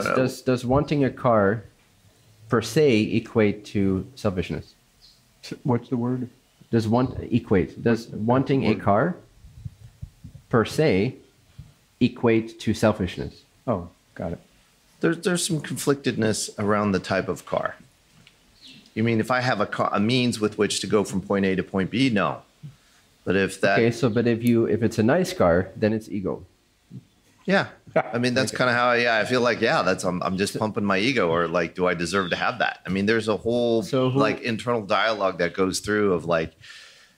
does wanting a car per se equate to selfishness? What's the word? Does wanting a car per se equate to selfishness? Oh, got it. There's some conflictedness around the type of car. You mean if I have a means with which to go from point A to point B? No. But if that... Okay, so but if it's a nice car, then it's ego. Yeah. I mean, that's kind of how I feel like, I'm just pumping my ego, or like, do I deserve to have that? I mean, there's a whole internal dialogue that goes through of like,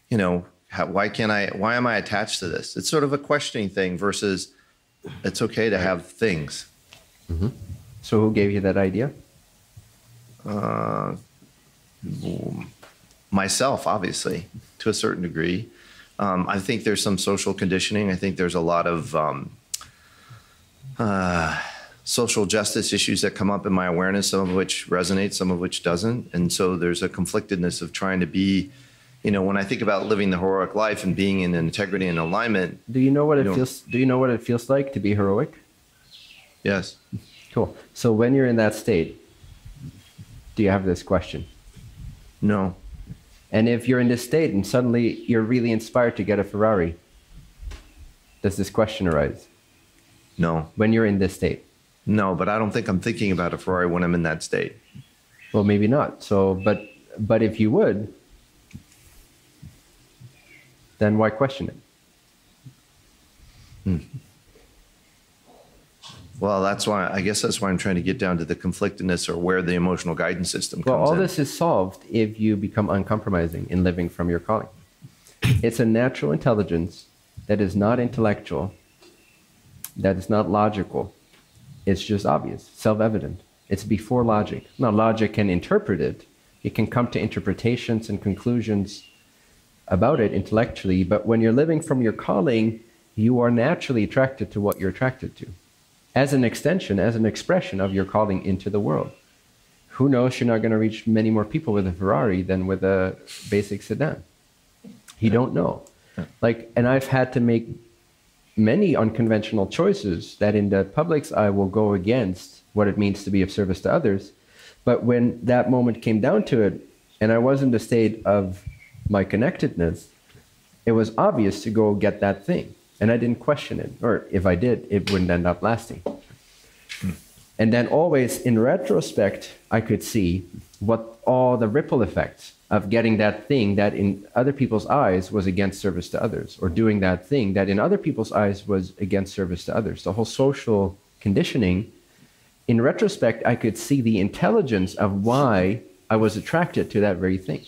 you know, why am I attached to this? It's sort of a questioning thing versus it's okay to have things. Mm-hmm. So who gave you that idea? Myself, obviously, to a certain degree. I think there's some social conditioning. I think there's a lot of social justice issues that come up in my awareness, some of which resonate, some of which doesn't. And so there's a conflictedness of trying to be, you know, when I think about living the heroic life and being in integrity and alignment. Do you know what it feels like to be heroic? Yes. Cool. So when you're in that state, do you have this question? No. And if you're in this state and suddenly you're really inspired to get a Ferrari, does this question arise? No. When you're in this state? No, but I don't think I'm thinking about a Ferrari when I'm in that state. Well, maybe not. So, but if you would, then why question it? Well, I guess that's why I'm trying to get down to the conflictedness, or where the emotional guidance system comes in. Well, all this is solved if you become uncompromising in living from your calling. It's a natural intelligence that is not intellectual, that is not logical. It's just obvious, self-evident. It's before logic. Now, logic can interpret it. It can come to interpretations and conclusions about it intellectually, but when you're living from your calling, you are naturally attracted to what you're attracted to, as an extension, as an expression of your calling into the world. Who knows, you're not going to reach many more people with a Ferrari than with a basic sedan. You don't know. And I've had to make many unconventional choices that in the public's eye will go against what it means to be of service to others. But when that moment came down to it, and I was in the state of my connectedness, it was obvious to go get that thing. And I didn't question it. Or if I did, it wouldn't end up lasting. And then always, in retrospect, I could see what all the ripple effects of getting that thing that in other people's eyes was against service to others, or doing that thing that in other people's eyes was against service to others. The whole social conditioning, in retrospect, I could see the intelligence of why I was attracted to that very thing.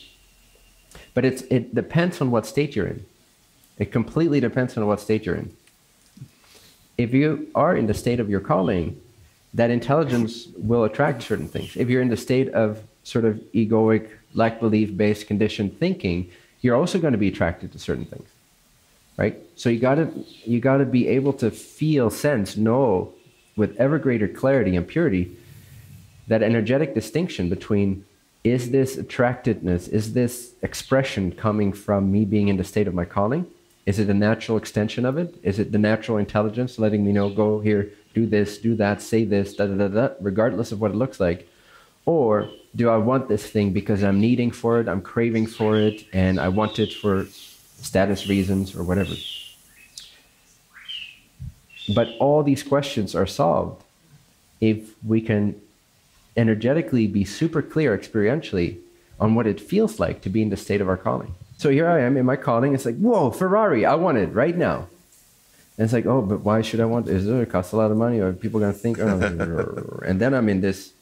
But it depends on what state you're in. It completely depends on what state you're in. If you are in the state of your calling, that intelligence will attract certain things. If you're in the state of sort of egoic, lack belief-based conditioned thinking, you're also going to be attracted to certain things, right? So you gotta be able to feel, sense, know with ever greater clarity and purity that energetic distinction between, is this attractedness, is this expression coming from me being in the state of my calling? Is it a natural extension of it? Is it the natural intelligence letting me know, go here, do this, do that, say this, da da da da, regardless of what it looks like? Or do I want this thing because I'm needing for it, I'm craving for it, and I want it for status reasons or whatever? But all these questions are solved if we can energetically be super clear experientially on what it feels like to be in the state of our calling. So here I am in my calling. It's like, whoa, Ferrari, I want it right now. And it's like, oh, but why should I want it? Is it cost a lot of money? Or are people going to think? Oh. And then I'm in this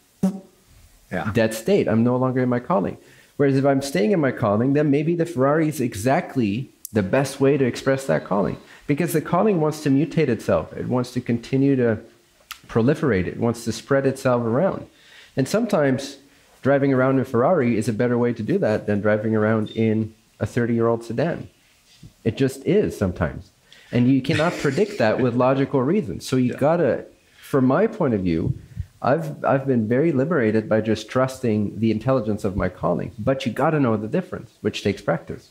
dead state. I'm no longer in my calling. Whereas if I'm staying in my calling, then maybe the Ferrari is exactly the best way to express that calling. Because the calling wants to mutate itself. It wants to continue to proliferate. It wants to spread itself around. And sometimes driving around in a Ferrari is a better way to do that than driving around in a 30-year-old sedan. It just is sometimes. And you cannot predict that with logical reasons. So you gotta, from my point of view, I've been very liberated by just trusting the intelligence of my calling. But you gotta know the difference, which takes practice.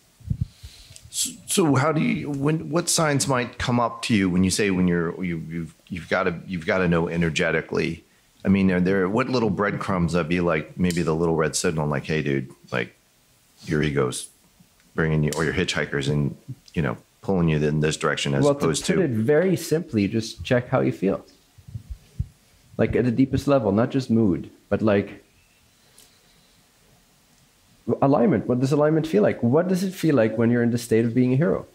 So how do you, what signs might come up to you when you say you've got to know energetically? I mean, what little breadcrumbs that be like maybe the little red signal, like, hey, dude, like your ego's bringing you, or your hitchhikers and, you know, pulling you in this direction as opposed to put it very simply, just check how you feel. Like at the deepest level, not just mood, but like alignment. What does alignment feel like? What does it feel like when you're in the state of being a hero?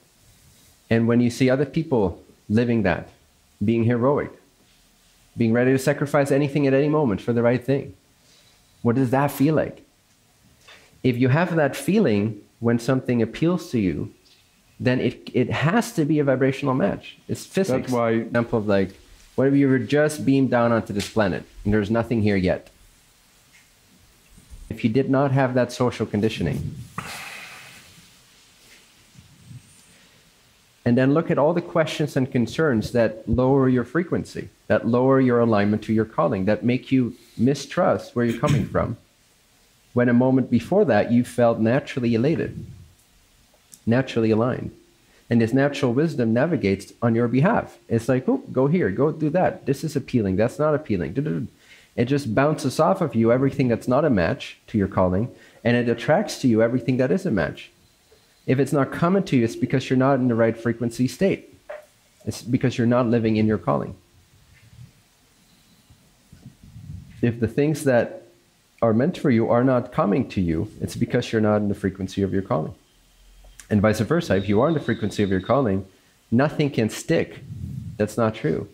And when you see other people living that, being heroic, being ready to sacrifice anything at any moment for the right thing. What does that feel like? If you have that feeling when something appeals to you, then it has to be a vibrational match. It's physics. That's why, example of like, what if you were just beamed down onto this planet and there's nothing here yet? If you did not have that social conditioning, and then look at all the questions and concerns that lower your frequency, that lower your alignment to your calling, that make you mistrust where you're coming from, when a moment before that you felt naturally elated, naturally aligned. And this natural wisdom navigates on your behalf. It's like, oh, go here, go do that. This is appealing, that's not appealing. It just bounces off of you everything that's not a match to your calling, and it attracts to you everything that is a match. If it's not coming to you, it's because you're not in the right frequency state. It's because you're not living in your calling. If the things that are meant for you are not coming to you, it's because you're not in the frequency of your calling. And vice versa, if you are in the frequency of your calling, nothing can stick. That's not true.